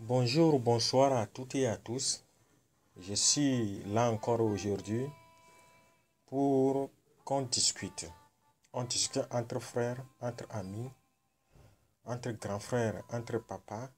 Bonjour ou bonsoir à toutes et à tous. Je suis là encore aujourd'hui pour qu'on discute. On discute entre frères, entre amis, entre grands frères, entre papas.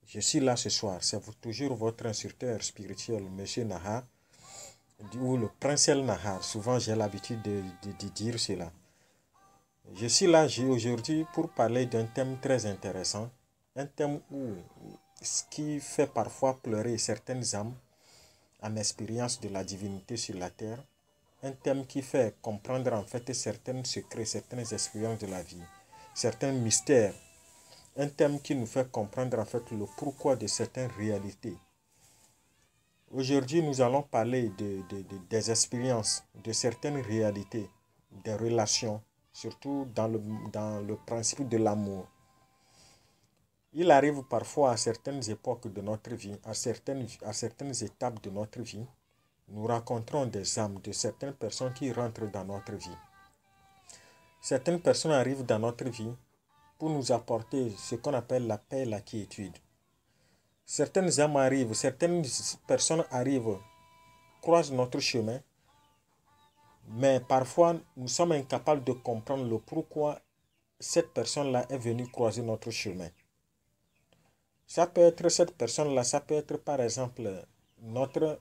Je suis là ce soir. C'est toujours votre instructeur spirituel, M. Nahar, ou le Prince El Nahar. Souvent, j'ai l'habitude de dire cela. Je suis là aujourd'hui pour parler d'un thème très intéressant. Un thème ce qui fait parfois pleurer certaines âmes en expérience de la divinité sur la terre. Un thème qui fait comprendre en fait certains secrets, certaines expériences de la vie, certains mystères. Un thème qui nous fait comprendre en fait le pourquoi de certaines réalités. Aujourd'hui, nous allons parler des expériences, de certaines réalités, des relations, surtout dans le principe de l'amour. Il arrive parfois à certaines époques de notre vie, à certaines étapes de notre vie, nous rencontrons des âmes de certaines personnes qui rentrent dans notre vie. Certaines personnes arrivent dans notre vie pour nous apporter ce qu'on appelle la paix et la quiétude. Certaines âmes arrivent, certaines personnes arrivent, croisent notre chemin, mais parfois nous sommes incapables de comprendre le pourquoi cette personne-là est venue croiser notre chemin. Ça peut être cette personne-là, ça peut être par exemple notre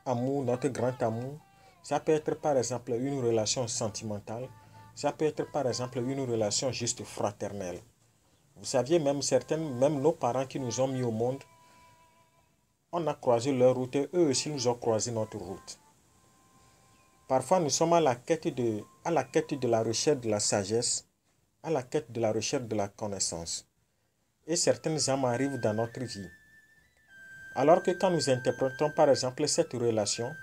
amour, notre grand amour. Ça peut être par exemple une relation sentimentale. Ça peut être par exemple une relation juste fraternelle. Vous saviez, même nos parents qui nous ont mis au monde, on a croisé leur route et eux aussi nous ont croisé notre route. Parfois nous sommes à la quête de la recherche de la sagesse, à la quête de la recherche de la connaissance. Et certaines âmes arrivent dans notre vie. Alors que quand nous interprétons par exemple cette relation,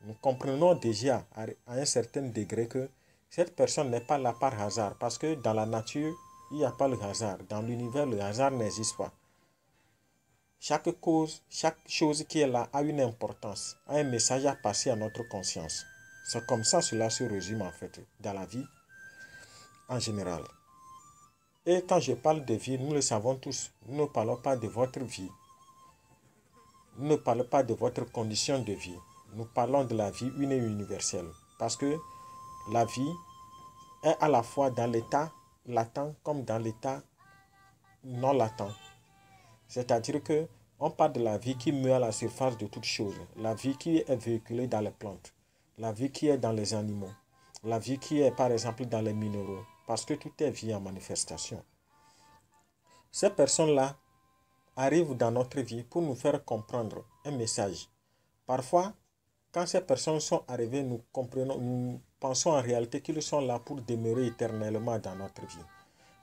nous comprenons déjà à un certain degré que cette personne n'est pas là par hasard. Parce que dans la nature, il n'y a pas le hasard. Dans l'univers, le hasard n'existe pas. Chaque chose qui est là a une importance, a un message à passer à notre conscience. C'est comme ça cela se résume en fait dans la vie en général. Et quand je parle de vie, nous le savons tous. Nous ne parlons pas de votre vie. Nous ne parlons pas de votre condition de vie. Nous parlons de la vie une et universelle. Parce que la vie est à la fois dans l'état latent comme dans l'état non latent. C'est-à-dire que on parle de la vie qui meurt à la surface de toutes choses. La vie qui est véhiculée dans les plantes. La vie qui est dans les animaux. La vie qui est par exemple dans les minéraux. Parce que tout est vie en manifestation. Ces personnes-là arrivent dans notre vie pour nous faire comprendre un message. Parfois, quand ces personnes sont arrivées, nous pensons en réalité qu'ils sont là pour demeurer éternellement dans notre vie.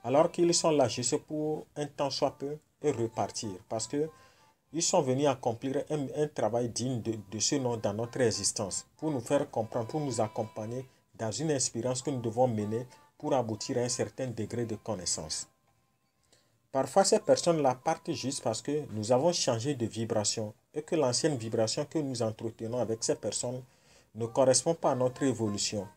Alors qu'ils sont là juste pour un temps soit peu et repartir. Parce qu'ils sont venus accomplir un travail digne de ce nom dans notre existence. Pour nous faire comprendre, pour nous accompagner dans une expérience que nous devons mener pour aboutir à un certain degré de connaissance. Parfois, ces personnes-là partent juste parce que nous avons changé de vibration et que l'ancienne vibration que nous entretenons avec ces personnes ne correspond pas à notre évolution.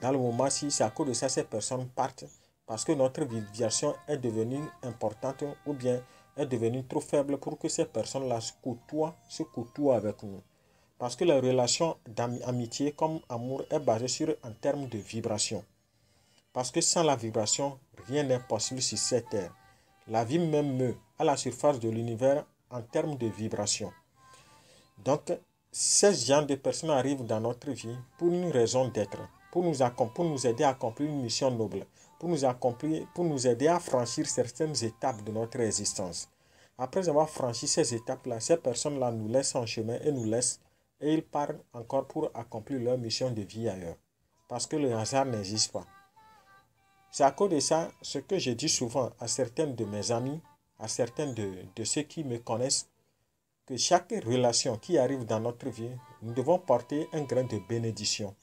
Dans le moment-ci, c'est à cause de ça que ces personnes partent parce que notre vibration est devenue importante ou bien est devenue trop faible pour que ces personnes-là se côtoient avec nous. Parce que la relation d'amitié comme amour est basée en termes de vibration. Parce que sans la vibration, rien n'est possible sur cette terre. La vie même meurt à la surface de l'univers en termes de vibration. Donc, ces gens de personnes arrivent dans notre vie pour une raison d'être, pour nous aider à accomplir une mission noble, pour nous aider à franchir certaines étapes de notre existence. Après avoir franchi ces étapes-là, ces personnes-là nous laissent en chemin et nous laissent, et ils partent encore pour accomplir leur mission de vie ailleurs. Parce que le hasard n'existe pas. C'est à cause de ça, ce que je dis souvent à certains de mes amis, à certains de ceux qui me connaissent, que chaque relation qui arrive dans notre vie, nous devons porter un grain de bénédiction.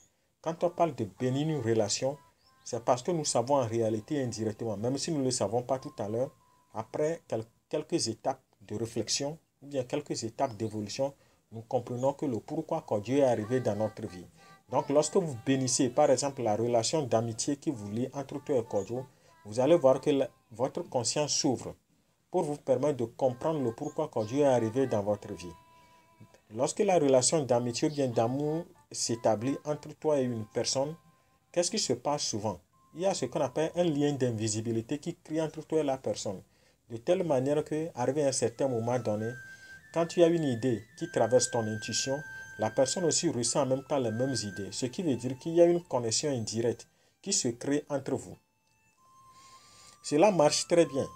Quand on parle de bénir une relation, c'est parce que nous savons en réalité indirectement, même si nous ne le savons pas tout à l'heure, après quelques étapes de réflexion, ou bien quelques étapes d'évolution, nous comprenons que le pourquoi quand Dieu est arrivé dans notre vie. Donc, lorsque vous bénissez, par exemple, la relation d'amitié qui vous lie entre toi et Kodjo, vous allez voir que votre conscience s'ouvre. pour vous permettre de comprendre le pourquoi quand Dieu est arrivé dans votre vie. Lorsque la relation d'amitié ou bien d'amour s'établit entre toi et une personne, qu'est-ce qui se passe souvent? Il y a ce qu'on appelle un lien d'invisibilité qui crée entre toi et la personne. De telle manière que, arrivé à un certain moment donné, quand tu as une idée qui traverse ton intuition, la personne aussi ressent en même temps les mêmes idées. Ce qui veut dire qu'il y a une connexion indirecte qui se crée entre vous. Cela marche très bien.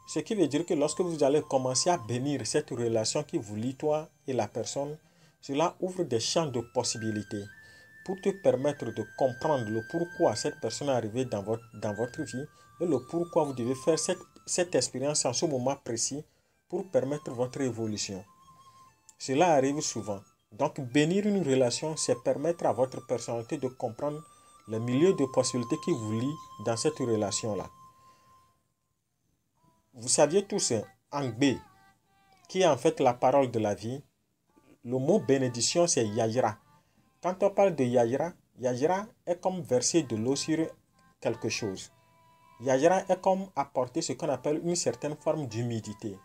Ce qui veut dire que lorsque vous allez commencer à bénir cette relation qui vous lie, toi et la personne, cela ouvre des champs de possibilités pour te permettre de comprendre le pourquoi cette personne est arrivée dans votre vie et le pourquoi vous devez faire cette expérience en ce moment précis pour permettre votre évolution. Cela arrive souvent. Donc, bénir une relation, c'est permettre à votre personnalité de comprendre le milieu de possibilités qui vous lie dans cette relation-là. Vous saviez tous, en B, qui est en fait la parole de la vie, le mot bénédiction, c'est Yahira. Quand on parle de Yahira, Yahira est comme verser de l'eau sur quelque chose. Yahira est comme apporter ce qu'on appelle une certaine forme d'humidité.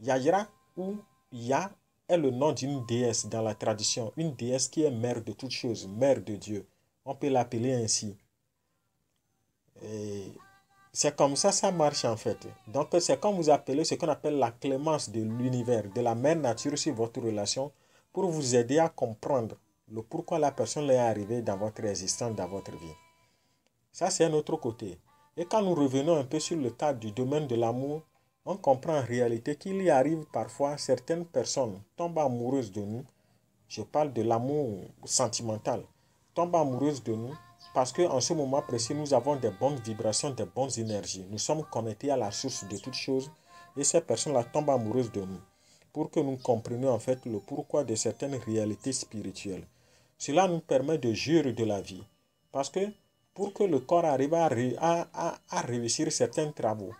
Yahira ou Ya est le nom d'une déesse dans la tradition, une déesse qui est mère de toutes choses, mère de Dieu. On peut l'appeler ainsi. Et c'est comme ça marche en fait. Donc c'est comme vous appelez ce qu'on appelle la clémence de l'univers, de la mère nature sur votre relation, pour vous aider à comprendre le pourquoi la personne est arrivée dans votre existence, dans votre vie. Ça c'est un autre côté. Et quand nous revenons un peu sur le cadre du domaine de l'amour, on comprend en réalité qu'il y arrive parfois certaines personnes tombent amoureuses de nous. Je parle de l'amour sentimental. Tombent amoureuses de nous parce qu'en ce moment précis, nous avons des bonnes vibrations, des bonnes énergies. Nous sommes connectés à la source de toutes choses et ces personnes-là tombent amoureuses de nous pour que nous comprenions en fait le pourquoi de certaines réalités spirituelles. Cela nous permet de jouir de la vie parce que pour que le corps arrive à réussir certains travaux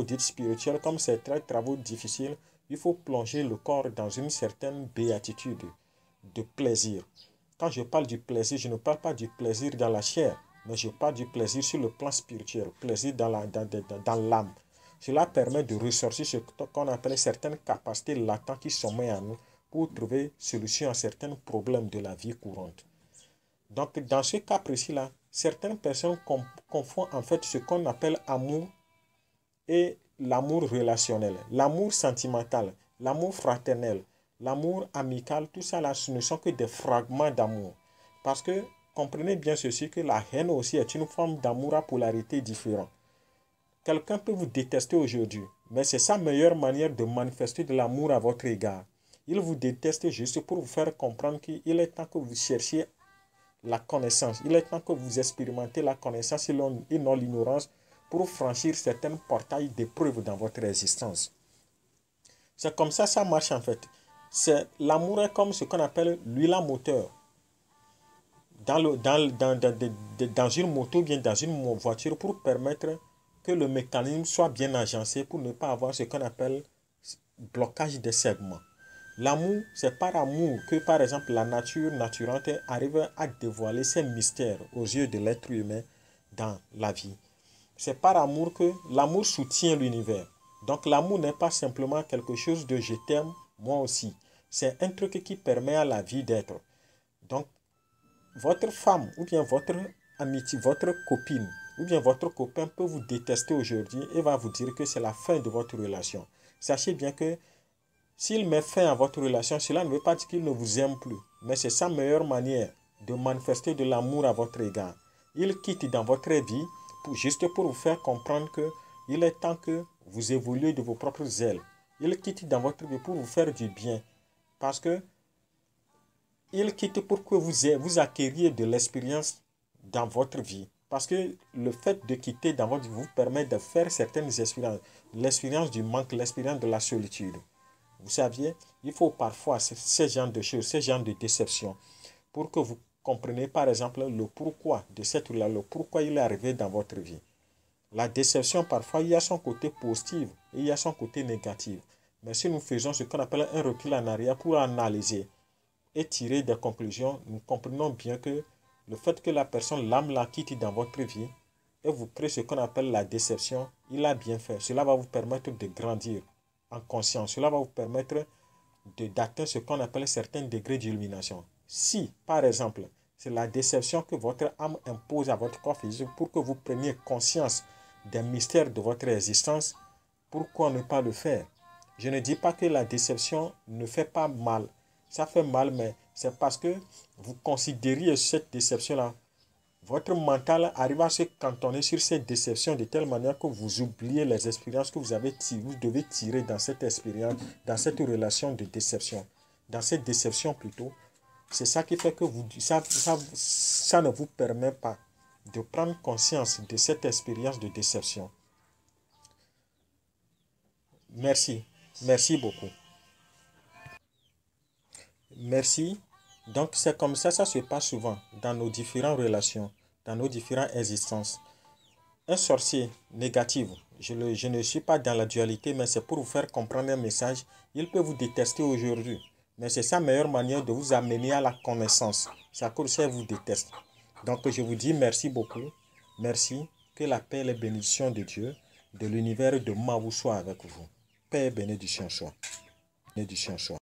dits spirituels comme certains travaux difficiles, il faut plonger le corps dans une certaine béatitude de plaisir. Quand je parle du plaisir, je ne parle pas du plaisir dans la chair, mais je parle du plaisir sur le plan spirituel, plaisir dans l'âme. Cela permet de ressortir ce qu'on appelle certaines capacités latentes qui sommeillent en nous pour trouver solution à certains problèmes de la vie courante. Donc, dans ce cas précis-là, certaines personnes confondent en fait ce qu'on appelle amour et l'amour relationnel, l'amour sentimental, l'amour fraternel, l'amour amical, tout ça là, ce ne sont que des fragments d'amour. Parce que, comprenez bien ceci, que la haine aussi est une forme d'amour à polarité différente. Quelqu'un peut vous détester aujourd'hui, mais c'est sa meilleure manière de manifester de l'amour à votre égard. Il vous déteste juste pour vous faire comprendre qu'il est temps que vous cherchiez la connaissance. Il est temps que vous expérimentez la connaissance et non l'ignorance pour franchir certains portails d'épreuves dans votre existence. C'est comme ça marche en fait. L'amour est comme ce qu'on appelle l'huile à moteur. Dans une moto ou bien dans une voiture pour permettre que le mécanisme soit bien agencé pour ne pas avoir ce qu'on appelle blocage des segments. L'amour, c'est par amour que, par exemple, la nature naturante arrive à dévoiler ses mystères aux yeux de l'être humain dans la vie. C'est par amour que l'amour soutient l'univers. Donc l'amour n'est pas simplement quelque chose de je t'aime, moi aussi. C'est un truc qui permet à la vie d'être. Donc, votre femme ou bien votre amitié, votre copine ou bien votre copain peut vous détester aujourd'hui et va vous dire que c'est la fin de votre relation. Sachez bien que s'il met fin à votre relation, cela ne veut pas dire qu'il ne vous aime plus, mais c'est sa meilleure manière de manifester de l'amour à votre égard. Il quitte dans votre vie juste pour vous faire comprendre qu'il est temps que vous évoluez de vos propres ailes. Il quitte dans votre vie pour vous faire du bien, parce que il quitte pour que vous acquériez de l'expérience dans votre vie. Parce que le fait de quitter dans votre vie vous permet de faire certaines expériences. L'expérience du manque, l'expérience de la solitude. Vous saviez, il faut parfois ce genre de choses, ce genre de déception, pour que vous compreniez par exemple le pourquoi de cette relation, le pourquoi il est arrivé dans votre vie. La déception, parfois, il y a son côté positif et il y a son côté négatif. Mais si nous faisons ce qu'on appelle un recul en arrière pour analyser et tirer des conclusions, nous comprenons bien que le fait que la personne, l'âme, la quitte dans votre vie et vous créez ce qu'on appelle la déception, il a bien fait. Cela va vous permettre de grandir en conscience. Cela va vous permettre d'atteindre ce qu'on appelle certains degrés d'illumination. Si, par exemple, c'est la déception que votre âme impose à votre corps physique pour que vous preniez conscience des mystères de votre existence, pourquoi ne pas le faire? Je ne dis pas que la déception ne fait pas mal. Ça fait mal, mais c'est parce que vous considériez cette déception-là. Votre mental arrive à se cantonner sur cette déception de telle manière que vous oubliez les expériences que vous devez tirer dans cette expérience, dans cette relation de déception. Dans cette déception plutôt, c'est ça qui fait que ça ne vous permet pas de prendre conscience de cette expérience de déception. Merci. Merci beaucoup. Merci. Donc, c'est comme ça se passe souvent dans nos différentes relations, dans nos différentes existences. Un sorcier négatif, je ne suis pas dans la dualité, mais c'est pour vous faire comprendre un message. Il peut vous détester aujourd'hui, mais c'est sa meilleure manière de vous amener à la connaissance. C'est à cause de ça qu'il vous déteste. Donc, je vous dis merci beaucoup. Merci. Que la paix et les bénédictions de Dieu, de l'univers et de moi vous soient avec vous. Paix et bénédiction soit. Bénédiction soit.